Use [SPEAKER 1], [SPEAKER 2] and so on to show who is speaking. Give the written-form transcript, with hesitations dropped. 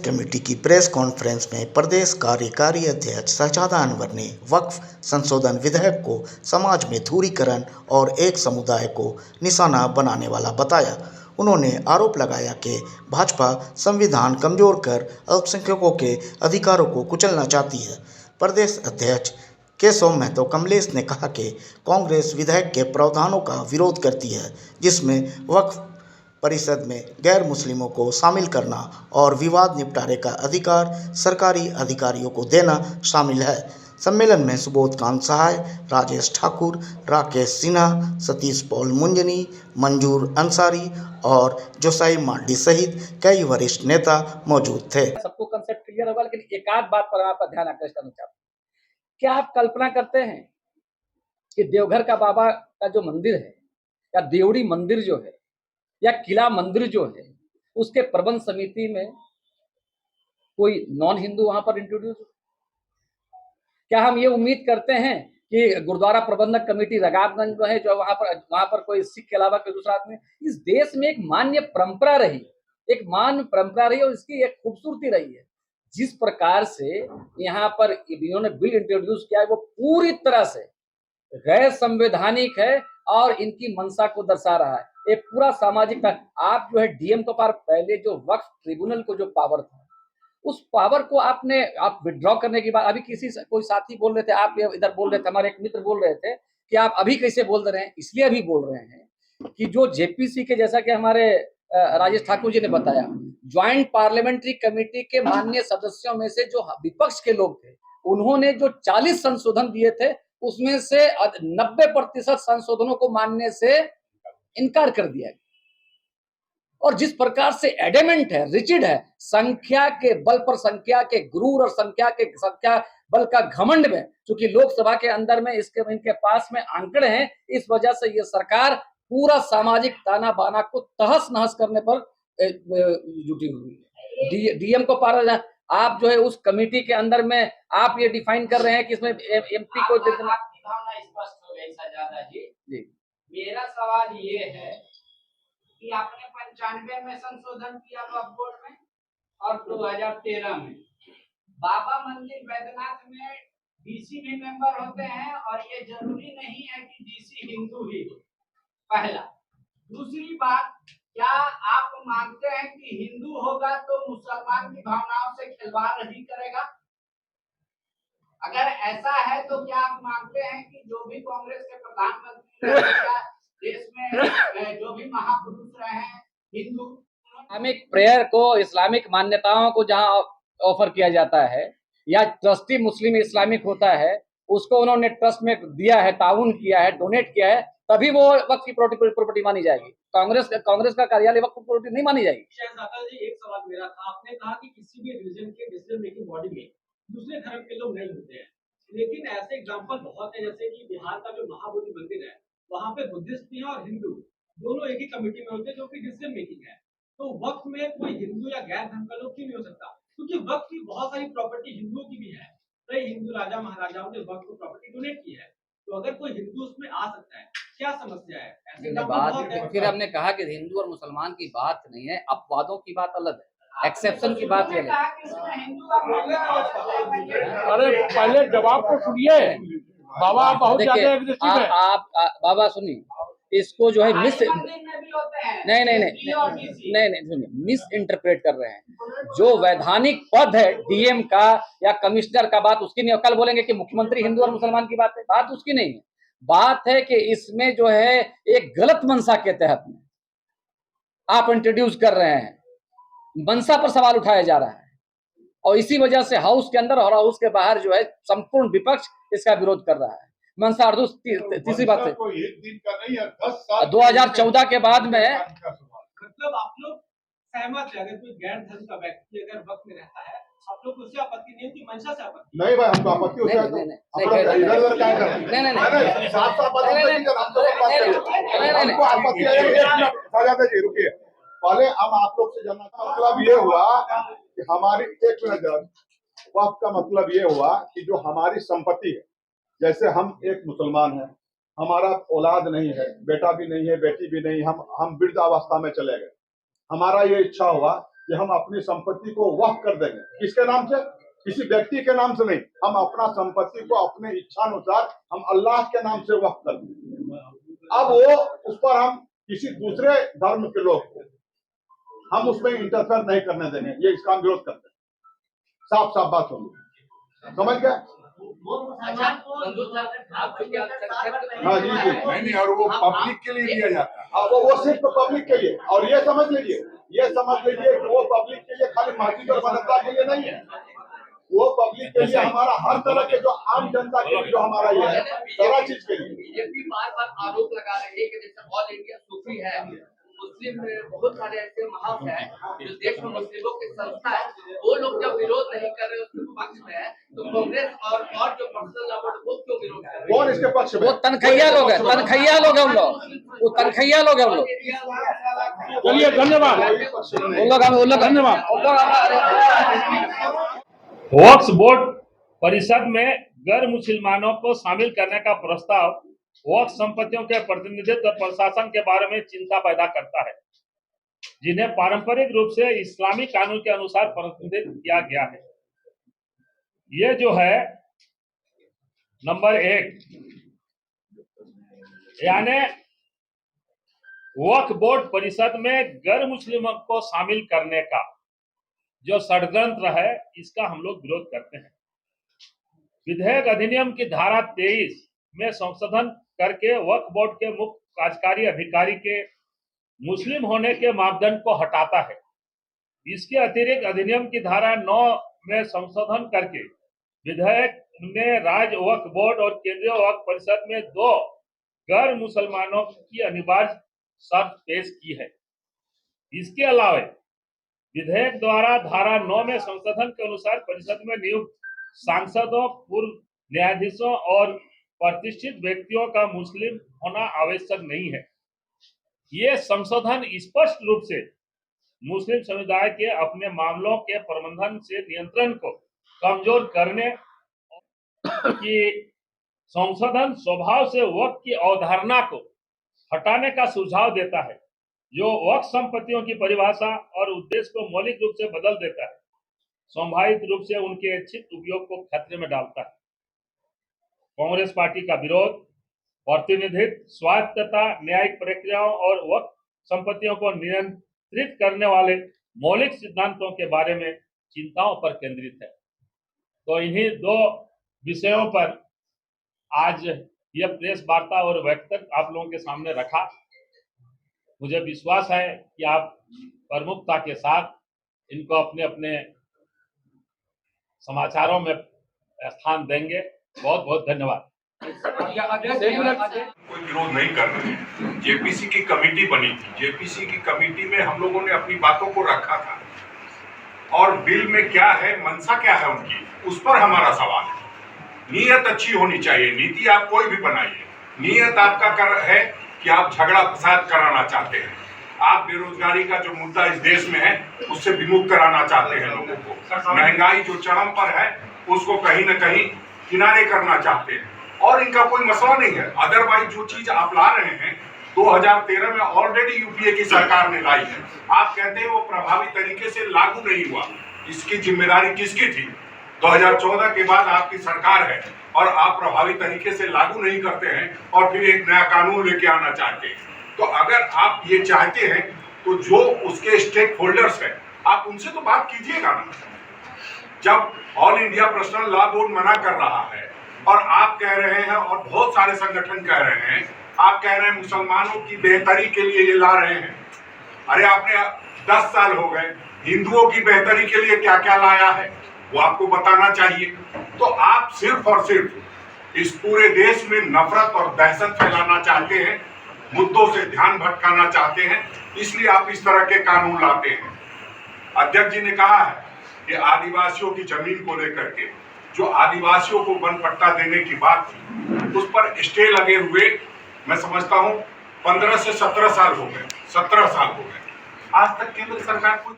[SPEAKER 1] Committee की press conference में प्रदेश कार्यकारी अध्यक्ष शहजादा अनवर ने वक्फ संशोधन विधेयक को समाज में ध्रुवीकरण और एक समुदाय को निशाना बनाने वाला बताया। उन्होंने आरोप लगाया कि भाजपा संविधान कमजोर कर अल्पसंख्यकों के अधिकारों को कुचलना चाहती है। प्रदेश अध्यक्ष केशव महतो कमलेश ने कहा कि कांग्रेस विधेयक के प्रावधानों का विरोध करती है, जिसमें वक्फ परिषद में गैर मुस्लिमों को शामिल करना और विवाद निपटारे का अधिकार सरकारी अधिकारियों को देना शामिल है। सम्मेलन में सुबोध कांत सहाय, राजेश ठाकुर, राकेश सिन्हा, सतीश पॉल मुंजनी, मंजूर अंसारी और जोसाई मार्डी सहित कई वरिष्ठ नेता मौजूद थे।
[SPEAKER 2] सबको कंसेप्ट क्लियर होगा, लेकिन एक आध बात पर आपका ध्यान आकर्षित करना चाहता हूं। क्या आप कल्पना करते हैं कि देवघर का बाबा का जो मंदिर है या देवड़ी मंदिर जो है या किला मंदिर जो है, उसके प्रबंध समिति में कोई नॉन हिंदू वहां पर इंट्रोड्यूस? क्या हम ये उम्मीद करते हैं कि गुरुद्वारा प्रबंधक कमेटी रकाबगंज में है जो वहां पर कोई सिख के अलावा कोई दूसरा आदमी? इस देश में एक मान्य परंपरा रही, और इसकी एक खूबसूरती रही है। जिस प्रकार से यहाँ पर इन्होंने बिल इंट्रोड्यूस किया है, वो पूरी तरह से गैर संवैधानिक है और इनकी मंशा को दर्शा रहा है। एक पूरा सामाजिक आप जो है डीएम के पास पहले जो वक्फ ट्रिब्यूनल को जो पावर था, उस पावर को आप विड्रॉ करने की बात, अभी कोई साथी बोल रहे थे, आप इधर बोल रहे थे, हमारे एक मित्र बोल रहे थे कि आप अभी कैसे बोल रहे हैं। इसलिए अभी बोल रहे हैं कि जो जेपीसी के, जैसा कि हमारे राजेश ठाकुर जी ने बताया, ज्वाइंट पार्लियामेंट्री कमेटी के माननीय सदस्यों में से जो विपक्ष के लोग थे, उन्होंने जो 40 संशोधन दिए थे, उसमें से 90% संशोधनों को मानने से इनकार कर दिया गया। और जिस प्रकार से एडेमेंट है, रिजिड है, संख्या के बल पर संख्या के गुरूर और संख्या बल का घमंड में, क्योंकि लोकसभा के अंदर में इनके पास में आंकड़े हैं, इस वजह से ये सरकार पूरा सामाजिक ताना बाना को तहस नहस करने पर जुटी हुई है। डीएम को पार आप जो है उस कमेटी के अंदर में आप ये डिफाइन कर रहे हैं कि इसमें एमपी को
[SPEAKER 3] भावना स्पष्ट हो गई शहजादा जी। मेरा सवाल ये है कि आपने 95 में संशोधन किया वक्फ बोर्ड में और 2013 में बाबा मंदिर बैद्यनाथ में डीसी भी मेंबर होते हैं, और ये जरूरी नहीं है कि डीसी हिंदू ही हो। पहला। दूसरी बात, क्या आप मानते हैं कि हिंदू होगा तो मुसलमान की भावनाओं से खिलवाड़ नहीं करेगा? अगर ऐसा है तो क्या आप मानते हैं कि जो भी कांग्रेस के प्रधानमंत्री रहे या देश में जो भी महापुरुष रहे हैं हिंदू,
[SPEAKER 2] इस्लामिक प्रेयर को, इस्लामिक मान्यताओं को जहां ऑफर किया जाता है या ट्रस्टी मुस्लिम इस्लामिक होता है, उसको उन्होंने ट्रस्ट में दिया है, ताउन किया है, डोनेट किया है, तभी वो वक्फ की प्रॉपर्टी मानी जाएगी। कांग्रेस का कार्यालय वक्फ प्रॉपर्टी नहीं मानी जाएगी।
[SPEAKER 4] शहजादा जी, एक सवाल मेरा था, आपने कहा कि किसी भी रिलीजन के डिसीजन मेकिंग बॉडी में दूसरे धर्म के लोग नहीं होते हैं, लेकिन ऐसे एग्जांपल बहुत है, जैसे कि बिहार का जो महाबोधि मंदिर है, वहां पे बुद्धिस्ट भी है और हिंदू दोनों एक ही कमेटी में होते हैं, जो कि डिसीजन मेकिंग है। तो वक्फ में कोई हिंदू या गैर धर्म का लोग क्यों नहीं हो सकता? क्योंकि वक्फ की बहुत सारी प्रॉपर्टी हिंदुओं की भी है, कई हिंदू राजा महाराजाओं ने वक्फ को प्रॉपर्टी डोनेट की है, तो अगर कोई हिंदू उसमें आ सकता है, क्या समस्या है?
[SPEAKER 2] फिर हमने कहा कि हिंदू और मुसलमान की बात नहीं है, अपवादों की बात अलग है, एक्सेप्शन की बात है।
[SPEAKER 5] अरे पहले जवाब को सुनिए बाबा, बहुत ज्यादा एग्रेसिव है।
[SPEAKER 2] आप बाबा सुनिए, इसको जो है नहीं, सुनिए, मिस इंटरप्रेट कर रहे हैं। जो वैधानिक पद है डीएम का या कमिश्नर का, बात उसकी नहीं। कल बोलेंगे कि मुख्यमंत्री हिंदू और मुसलमान की बात है, बात उसकी नहीं है। बात है कि इसमें जो है एक गलत मंशा के तहत में आप इंट्रोड्यूस कर रहे हैं, मंशा पर सवाल उठाया जा रहा है, और इसी वजह से हाउस के अंदर और हाउस के बाहर जो है संपूर्ण विपक्ष इसका विरोध कर रहा है। मंशा और तीसरी बात है, 2014 के बाद में,
[SPEAKER 4] मतलब आप लोग सहमत है, अगर कोई गैर धर्म का व्यक्ति अगर वक्त में रहता है, आप लोग उससे आपत्ति नहीं होती, मंशा से आपत्ति
[SPEAKER 5] नहीं भाई, हमको आपत्ति होती है। नहीं, रुकिए, पहले हम आप लोग से जानना था, मतलब ये हुआ कि हमारी, एक मिनट, वक्फ का मतलब ये हुआ कि जो हमारी संपत्ति है, जैसे हम एक मुसलमान हैं, हमारा औलाद नहीं है, बेटा भी नहीं है, बेटी भी नहीं, हम वृद्धावस्था में चले गए, हमारा ये इच्छा हुआ कि हम अपनी संपत्ति को वक्फ कर देंगे। किसके नाम से? किसी व्यक्ति के नाम से नहीं, हम अपना संपत्ति को अपने इच्छानुसार हम अल्लाह के नाम से वक्फ कर देंगे। अब वो उस पर हम किसी दूसरे धर्म के लोग को हम उसमें इंटरफेयर नहीं करने देंगे, ये इसका हम विरोध करते हैं। साफ साफ बात होगी, समझ गए? हाँ जी जी,
[SPEAKER 6] नहीं, और वो पब्लिक के लिए दिया जाता है।
[SPEAKER 5] हाँ, वो सिर्फ पब्लिक के लिए। और ये समझ लीजिए कि वो पब्लिक के लिए खाली मस्जिद और मदरसा के लिए नहीं है, वो पब्लिक के लिए हमारा हर तरह के जो आम जनता के लिए जो हमारा ये है, सारा चीज के लिए।
[SPEAKER 7] बीजेपी बार आरोप लगा रही है कि जैसे ऑल इंडिया सूफी है, मुस्लिम बहुत सारे ऐसे महाव है जो देश में मुस्लिमों की संस्था है, वो लोग जब विरोध नहीं कर रहे उसके पक्ष में है, तो कांग्रेस और जो पर्सनल लॉ बोर्ड वो क्यों विरोध कर रहे हैं?
[SPEAKER 5] कौन इसके पक्ष में?
[SPEAKER 2] वो तनखैया लोग हैं, तनखैया लोग हैं उन लोग, वो तनखैया लोग हैं उन लोग।
[SPEAKER 6] चलिए, धन्यवाद।
[SPEAKER 2] उन लोग धन्यवाद।
[SPEAKER 8] वक्फ बोर्ड परिषद में गैर मुसलमानों को शामिल करने का प्रस्ताव वक्फ संपत्तियों के प्रतिनिधित्व और प्रशासन के बारे में चिंता पैदा करता है, जिन्हें पारंपरिक रूप से इस्लामी कानून के अनुसार प्रतिनिधित्व किया गया है। ये जो है नंबर 1, यानी वक्फ बोर्ड परिषद में गैर मुस्लिमों को शामिल करने का जो षड्यंत्र है, इसका हम लोग विरोध करते हैं। विधेयक अधिनियम की धारा 23 में संशोधन करके वक्फ बोर्ड के मुख्य कार्यकारी अधिकारी के मुस्लिम होने के मापदंड को हटाता है। इसके अतिरिक्त अधिनियम की धारा 9 में संशोधन करके विधेयक ने राज्य वक्फ बोर्ड और केंद्रीय वक्फ परिषद में 2 गैर मुसलमानों की अनिवार्य शर्त पेश की है। इसके अलावा विधेयक द्वारा धारा 9 में संशोधन के अनुसार परिषद में नियुक्त सांसदों, पूर्व न्यायाधीशों और प्रतिष्ठित व्यक्तियों का मुस्लिम होना आवश्यक नहीं है। ये संशोधन स्पष्ट रूप से मुस्लिम समुदाय के अपने मामलों के प्रबंधन से नियंत्रण को कमजोर करने की संशोधन स्वभाव से वक्फ की अवधारणा को हटाने का सुझाव देता है, जो वक्फ संपत्तियों की परिभाषा और उद्देश्य को मौलिक रूप से बदल देता है, संभावित रूप से उनके इच्छित उपयोग को खतरे में डालता है। कांग्रेस पार्टी का विरोध प्रतिनिधित्व, स्वायत्तता, न्यायिक प्रक्रियाओं और वक्फ संपत्तियों को नियंत्रित करने वाले मौलिक सिद्धांतों के बारे में चिंताओं पर केंद्रित है। तो इन्हीं 2 विषयों पर आज यह प्रेस वार्ता और वक्तव्य आप लोगों के सामने रखा। मुझे विश्वास है कि आप प्रमुखता के साथ इनको अपने अपने समाचारों में स्थान देंगे। बहुत बहुत धन्यवाद।
[SPEAKER 6] कोई विरोध नहीं कर रहे हैं। जेपीसी की कमेटी बनी थी, जेपीसी की कमेटी में हम लोगों ने अपनी बातों को रखा था, और बिल में क्या है, मंशा क्या है उनकी, उस पर हमारा सवाल है। नीयत अच्छी होनी चाहिए, नीति आप कोई भी बनाइए, नीयत आपका है कि आप झगड़ा फसाद कराना चाहते हैं, आप बेरोजगारी का जो मुद्दा इस देश में है उससे विमुक्त कराना चाहते हैं लोगों को, महंगाई जो चरम पर है उसको कहीं न कहीं किनारे करना चाहते हैं, और इनका कोई मसला नहीं है। अदरवाइज जो चीज आप ला रहे हैं 2013 में ऑलरेडी यूपीए की सरकार ने लाई है, आप कहते हैं वो प्रभावी तरीके से लागू नहीं हुआ, इसकी जिम्मेदारी किसकी थी? 2014 के बाद आपकी सरकार है और आप प्रभावी तरीके से लागू नहीं करते हैं और फिर एक नया कानून लेके आना चाहते हैं। तो अगर आप ये चाहते हैं तो जो उसके स्टेक होल्डर्स हैं आप उनसे तो बात कीजिएगा ना। जब all India personal law board मना कर रहा है और आप कह रहे हैं और बहुत सारे संगठन कह रहे हैं, आप कह रहे हैं मुसलमानों की बेहतरी के लिए ये ला रहे हैं। अरे आपने 10 साल हो गए, हिंदुओं की बेहतरी के लिए क्या क्या लाया है वो आपको बताना चाहिए। तो आप सिर्फ और सिर्फ इस पूरे देश में नफरत और दहशत फैलाना चाहते हैं, मुद्दों से ध्यान भटकाना चाहते हैं, इसलिए आप इस तरह के कानून लाते हैं। अध्यक्ष जी ने कहा है कि आदिवासियों की जमीन को लेकर के जो आदिवासियों को वन पट्टा देने की बात थी उस पर स्टे लगे हुए मैं समझता हूं 15 से 17 साल हो गए, 17 साल हो गए, आज तक केंद्र सरकार कोई